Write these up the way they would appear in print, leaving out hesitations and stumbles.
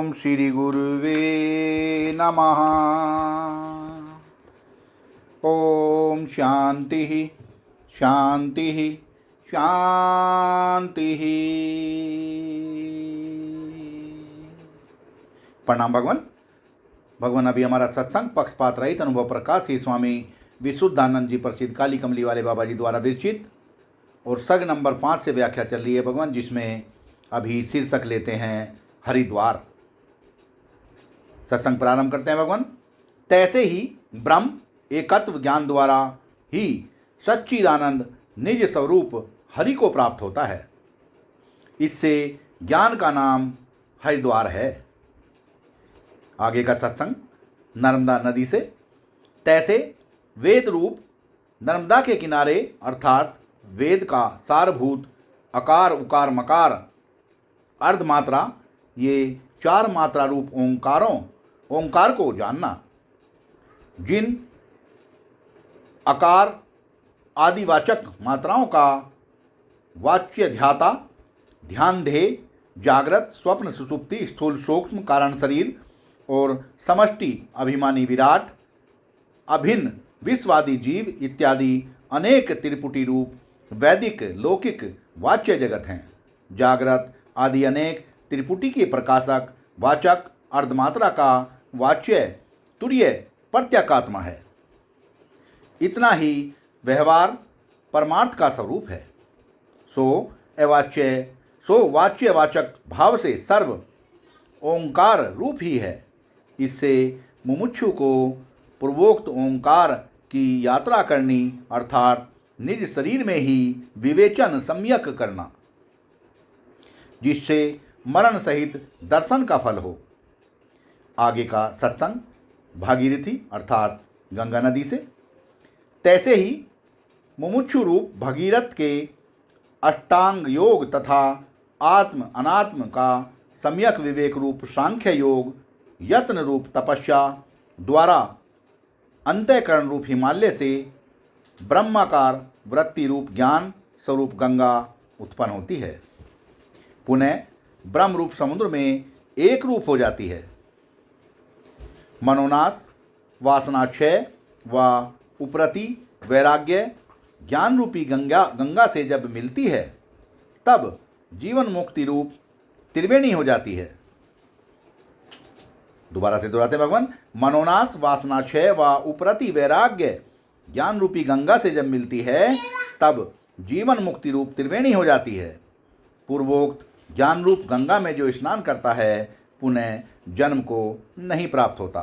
ओम श्री गुरुवे नमः। ओम शांति शांति शांति। प्रणाम भगवान। भगवान, अभी हमारा सत्संग पक्षपात रहित अनुभव प्रकाश श्री स्वामी विशुद्धानंद जी प्रसिद्ध काली कमली वाले बाबा जी द्वारा विरचित और सग नंबर 5 से व्याख्या चल रही है भगवान, जिसमें अभी शीर्षक लेते हैं हरिद्वार। सत्संग प्रारंभ करते हैं भगवान। तैसे ही ब्रह्म एकत्व ज्ञान द्वारा ही सच्चिदानंद निज स्वरूप हरि को प्राप्त होता है। इससे ज्ञान का नाम हरिद्वार है। आगे का सत्संग नर्मदा नदी से। तैसे वेद रूप नर्मदा के किनारे अर्थात वेद का सारभूत अकार उकार मकार अर्धमात्रा, ये 4 मात्रा रूप ओंकार को जानना। जिन अकार आदिवाचक मात्राओं का वाच्य ध्याता ध्यान ध्येय जागृत स्वप्न सुषुप्ति स्थूल सूक्ष्म कारण शरीर और समष्टि अभिमानी विराट अभिन्न विश्वादि जीव इत्यादि अनेक त्रिपुटी रूप वैदिक लौकिक वाच्य जगत हैं। जागृत आदि अनेक त्रिपुटी के प्रकाशक वाचक अर्धमात्रा का वाच्य तुर्य प्रत्यकात्मा है। इतना ही व्यवहार परमार्थ का स्वरूप है। सो वाच्य वाचक भाव से सर्व ओंकार रूप ही है। इससे मुमुक्षु को पूर्वोक्त ओंकार की यात्रा करनी अर्थात निज शरीर में ही विवेचन सम्यक करना, जिससे मरण सहित दर्शन का फल हो। आगे का सत्संग भागीरथी अर्थात गंगा नदी से। तैसे ही मुमुक्षु रूप भगीरथ के अष्टांग योग तथा आत्म अनात्म का सम्यक विवेक रूप सांख्य योग यत्न रूप तपस्या द्वारा अंतःकरण रूप हिमालय से ब्रह्माकार वृत्ति रूप ज्ञान स्वरूप गंगा उत्पन्न होती है। पुनः ब्रह्म रूप समुद्र में एक रूप हो जाती है। मनोनाश वासनाक्षय व उपरति वैराग्य ज्ञान रूपी गंगा से जब मिलती है तब जीवन मुक्ति रूप त्रिवेणी हो जाती है। दोबारा से दोहराते भगवान। मनोनाश वासनाक्षय व उपरति वैराग्य ज्ञान रूपी गंगा से जब मिलती है तब जीवन मुक्ति रूप त्रिवेणी हो जाती है। पूर्वोक्त ज्ञान रूप गंगा में जो स्नान करता है पुनः जन्म को नहीं प्राप्त होता।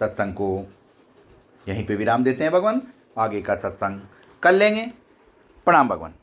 सत्संग को यहीं पे विराम देते हैं भगवान। आगे का सत्संग कल लेंगे। प्रणाम भगवान।